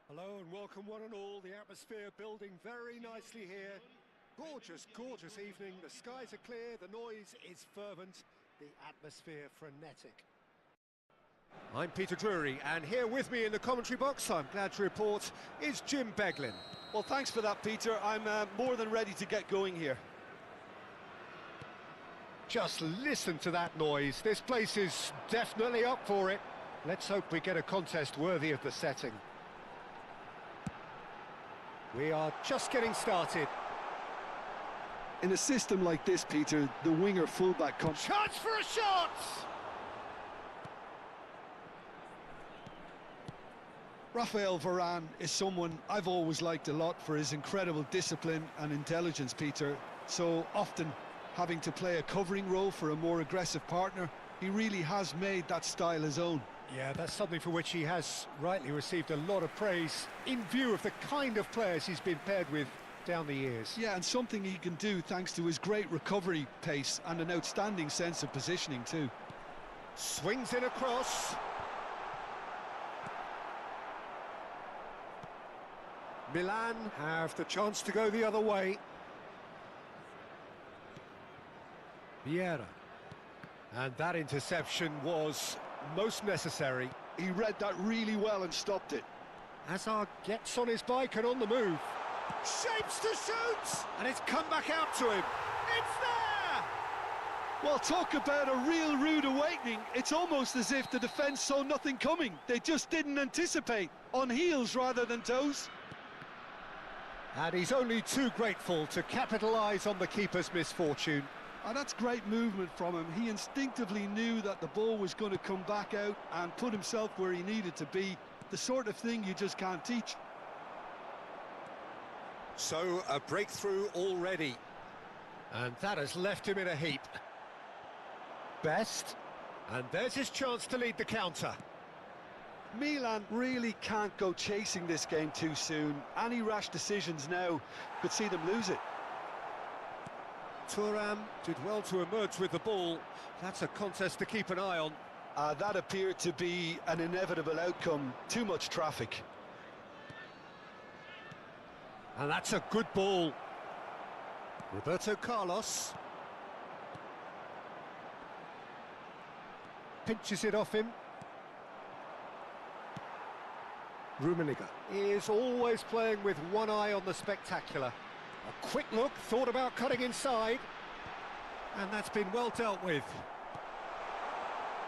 Hello and welcome one and all. The atmosphere building very nicely here. Gorgeous, gorgeous evening. The skies are clear, the noise is fervent, the atmosphere frenetic. I'm Peter Drury, and here with me in the commentary box, I'm glad to report, is Jim Beglin. Well, thanks for that, Peter. I'm more than ready to get going here. Just listen to that noise. This place is definitely up for it. Let's hope we get a contest worthy of the setting. We are just getting started. In a system like this, Peter, the winger fullback comes... Chance for a shot! Rafael Varane is someone I've always liked a lot for his incredible discipline and intelligence, Peter. So often having to play a covering role for a more aggressive partner, he really has made that style his own. Yeah, that's something for which he has rightly received a lot of praise in view of the kind of players he's been paired with down the years. Yeah, and something he can do thanks to his great recovery pace and an outstanding sense of positioning too. Swings in across. Milan have the chance to go the other way. Vieira. And that interception was most necessary. He read that really well and stopped it. Hazard gets on his bike and on the move. Shapes to shoot! And it's come back out to him. It's there! Well, talk about a real rude awakening. It's almost as if the defence saw nothing coming. They just didn't anticipate. On heels rather than toes. And he's only too grateful to capitalise on the keeper's misfortune. And that's great movement from him. He instinctively knew that the ball was going to come back out and put himself where he needed to be. The sort of thing you just can't teach. So, a breakthrough already. And that has left him in a heap. Best. And there's his chance to lead the counter. Milan really can't go chasing this game too soon. Any rash decisions now could see them lose it. Thuram did well to emerge with the ball. That's a contest to keep an eye on. That appeared to be an inevitable outcome. Too much traffic. And that's a good ball. Roberto Carlos. Pinches it off him. Rummenigge is always playing with one eye on the spectacular. A quick look, thought about cutting inside. And that's been well dealt with.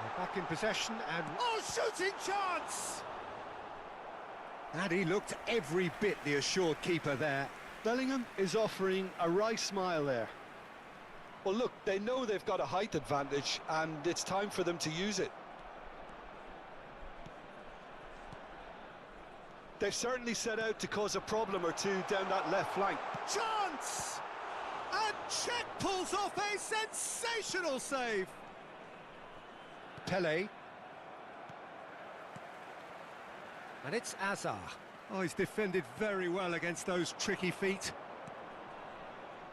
They're back in possession and... Oh, shooting chance! And he looked every bit the assured keeper there. Bellingham is offering a wry smile there. Well, look, they know they've got a height advantage and it's time for them to use it. They've certainly set out to cause a problem or two down that left flank. Chance! And Czech pulls off a sensational save. Pele. And it's Azar. Oh, he's defended very well against those tricky feet.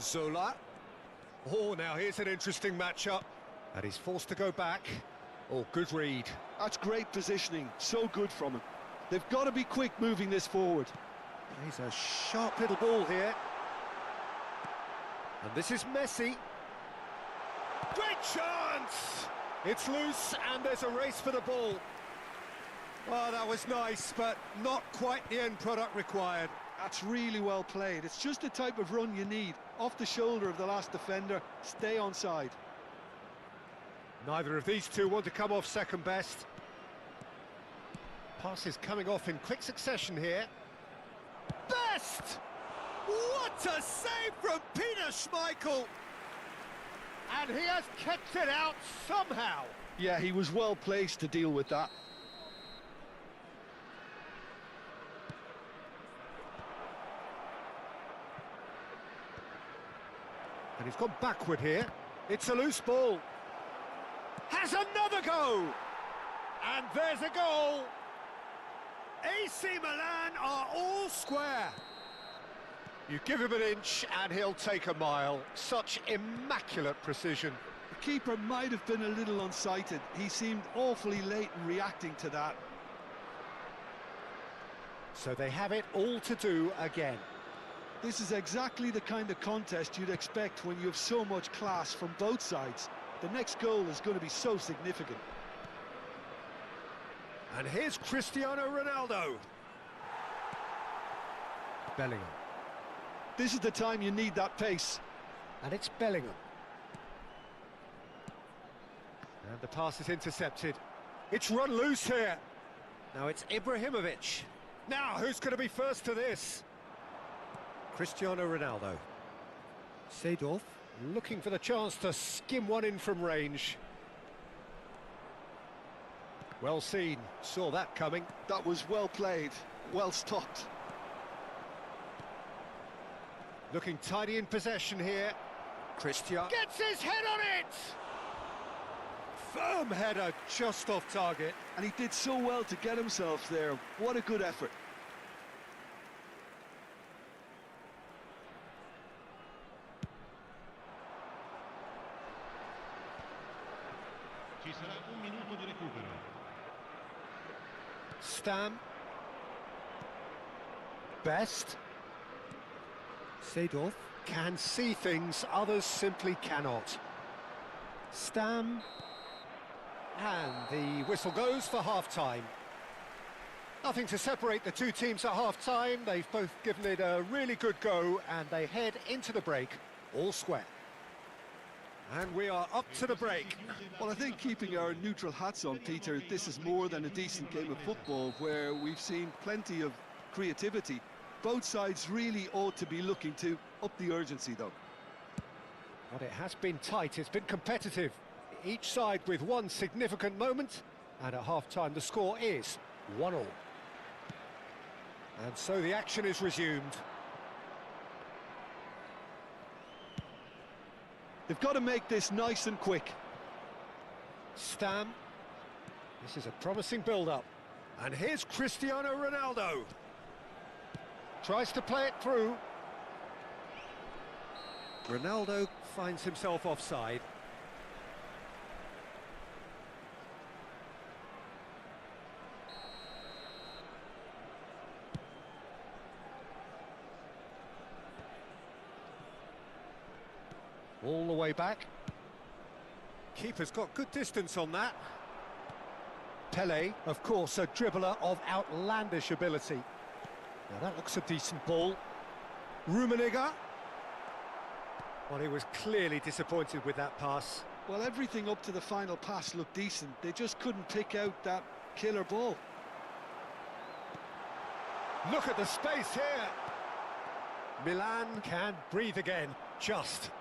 Zola. Oh, now here's an interesting matchup. And he's forced to go back. Oh, good read. That's great positioning. So good from him. They've got to be quick moving this forward. He's a sharp little ball here. And this is Messi. Great chance! It's loose and there's a race for the ball. Oh, that was nice, but not quite the end product required. That's really well played. It's just the type of run you need. Off the shoulder of the last defender, stay onside. Neither of these two want to come off second best. Passes coming off in quick succession here. Best! What a save from Peter Schmeichel! And he has kept it out somehow. Yeah, he was well placed to deal with that. And he's gone backward here. It's a loose ball. Has another go! And there's a goal! AC Milan are all square. You give him an inch and he'll take a mile. Such immaculate precision. The keeper might have been a little unsighted. He seemed awfully late in reacting to that. So they have it all to do again. This is exactly the kind of contest you'd expect when you have so much class from both sides. The next goal is going to be so significant. And here's Cristiano Ronaldo. Bellingham. This is the time you need that pace. And it's Bellingham. And the pass is intercepted. It's run loose here. Now it's Ibrahimovic. Now who's going to be first to this? Cristiano Ronaldo. Seedorf looking for the chance to skim one in from range. Well seen, saw that coming. That was well played, well stopped. Looking tidy in possession here. Cristiano gets his head on it! Firm header just off target. And he did so well to get himself there. What a good effort. Ci sarà un minuto di recupero. Stam. Best. Seedorf can see things others simply cannot. Stam. And the whistle goes for half-time. Nothing to separate the two teams at half-time. They've both given it a really good go, and they head into the break all square. And we are up to the break. Well, I think keeping our neutral hats on, Peter, this is more than a decent game of football where we've seen plenty of creativity. Both sides really ought to be looking to up the urgency, though. But it has been tight, it's been competitive. Each side with one significant moment, and at half-time the score is 1-1. And so the action is resumed. They've got to make this nice and quick. Stam. This is a promising build-up. And here's Cristiano Ronaldo. Tries to play it through. Ronaldo finds himself offside. All the way back. Keeper's got good distance on that. Pelé, of course, a dribbler of outlandish ability. Now that looks a decent ball. Rummenigge. Well, he was clearly disappointed with that pass. Well, everything up to the final pass looked decent. They just couldn't pick out that killer ball. Look at the space here. Milan can breathe again, just.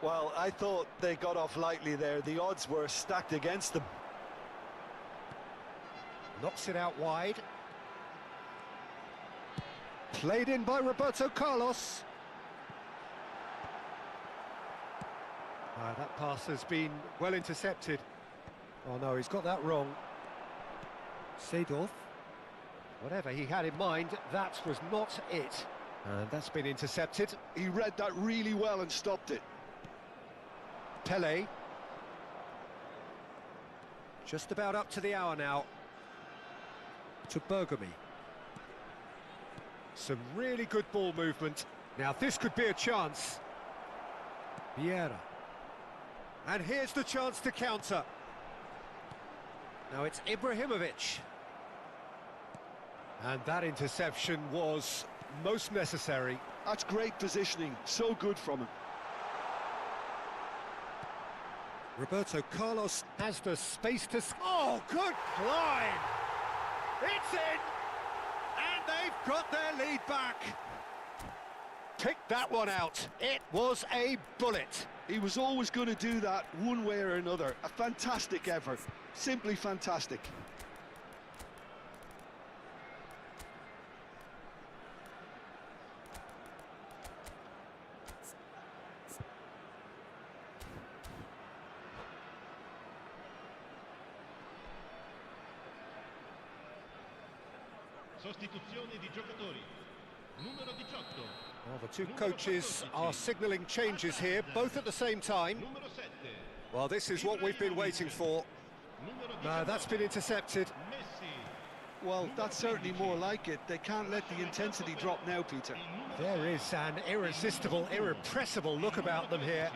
Well, I thought they got off lightly there. The odds were stacked against them. Knocks it out wide. Played in by Roberto Carlos. That pass has been well intercepted. Oh no, he's got that wrong. Seedorf. Whatever he had in mind, that was not it. And that's been intercepted. He read that really well and stopped it. Pelé. Just about up to the hour now. To Bergamy. Some really good ball movement. Now this could be a chance. Vieira. And here's the chance to counter. Now it's Ibrahimovic. And that interception was most necessary. That's great positioning, so good from him. Roberto Carlos has the space to... Oh, good climb! It's in! And they've got their lead back. Picked that one out. It was a bullet. He was always going to do that one way or another. A fantastic effort. Simply fantastic. Sostituzione di giocatori. Numero 18. Well, the two coaches are signalling changes here, both at the same time. Numero 7. Well, this is what we've been waiting for. No, that's been intercepted. Messi. Well, that's certainly more like it. They can't let the intensity drop now, Peter. There is an irresistible, irrepressible look about them here.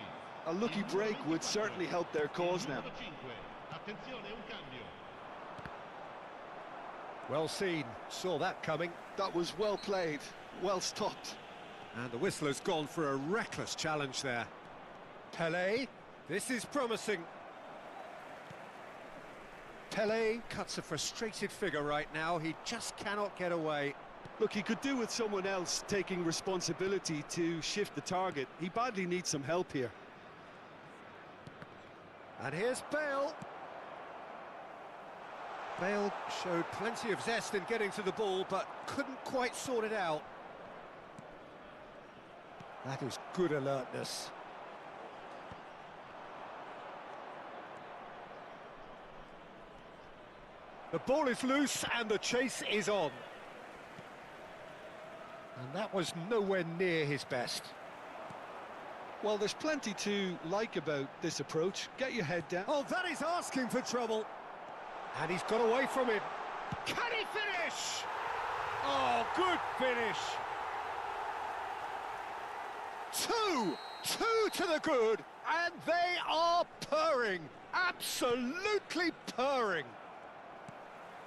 A lucky break would certainly help their cause now. Attenzione, un cambio. Well seen, saw that coming. That was well played, well stopped. And the whistler's gone for a reckless challenge there. Pelé, this is promising. Pelé cuts a frustrated figure right now. He just cannot get away. Look, he could do with someone else taking responsibility to shift the target. He badly needs some help here. And here's Bale. Bale showed plenty of zest in getting to the ball, but couldn't quite sort it out. That is good alertness. The ball is loose and the chase is on. And that was nowhere near his best. Well, there's plenty to like about this approach. Get your head down. Oh, that is asking for trouble. And he's got away from him. Can he finish? Oh, good finish. Two to the good, and they are purring. Absolutely purring.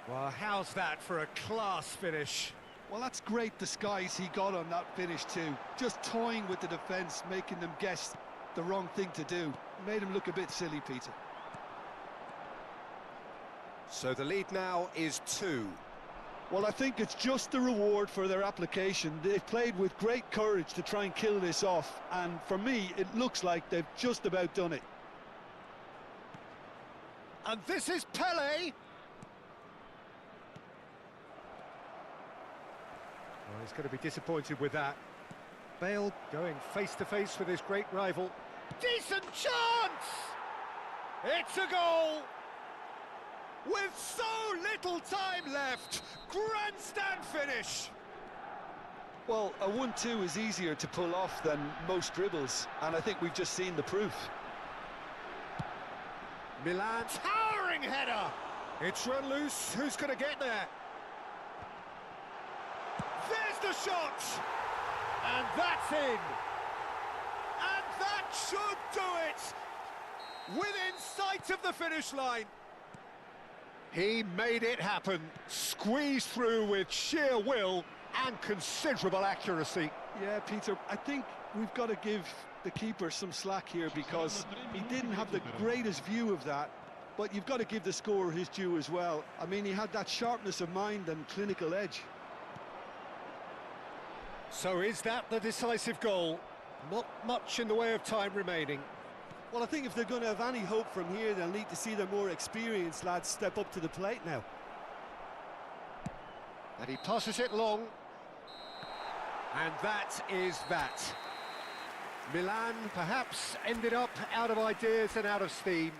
Well, how's that for a class finish? Well, that's great disguise he got on that finish too. Just toying with the defence, making them guess the wrong thing to do. Made him look a bit silly, Peter. So the lead now is 2. Well, I think it's just the reward for their application. They've played with great courage to try and kill this off, and for me, it looks like they've just about done it. And this is Pelé. Well, he's going to be disappointed with that. Bale going face-to-face with his great rival. Decent chance! It's a goal! With so little time left, grandstand finish! Well, a 1-2 is easier to pull off than most dribbles, and I think we've just seen the proof. Milan, towering header! It's run loose, who's going to get there? There's the shot! And that's in! And that should do it! Within sight of the finish line. He made it happen, squeezed through with sheer will and considerable accuracy. Yeah, Peter, I think we've got to give the keeper some slack here because he didn't have the greatest view of that, but you've got to give the scorer his due as well. I mean, he had that sharpness of mind and clinical edge. So is that the decisive goal? Not much in the way of time remaining. Well, I think if they're going to have any hope from here, they'll need to see their more experienced lads step up to the plate now. And he passes it long. And that is that. Milan perhaps ended up out of ideas and out of steam.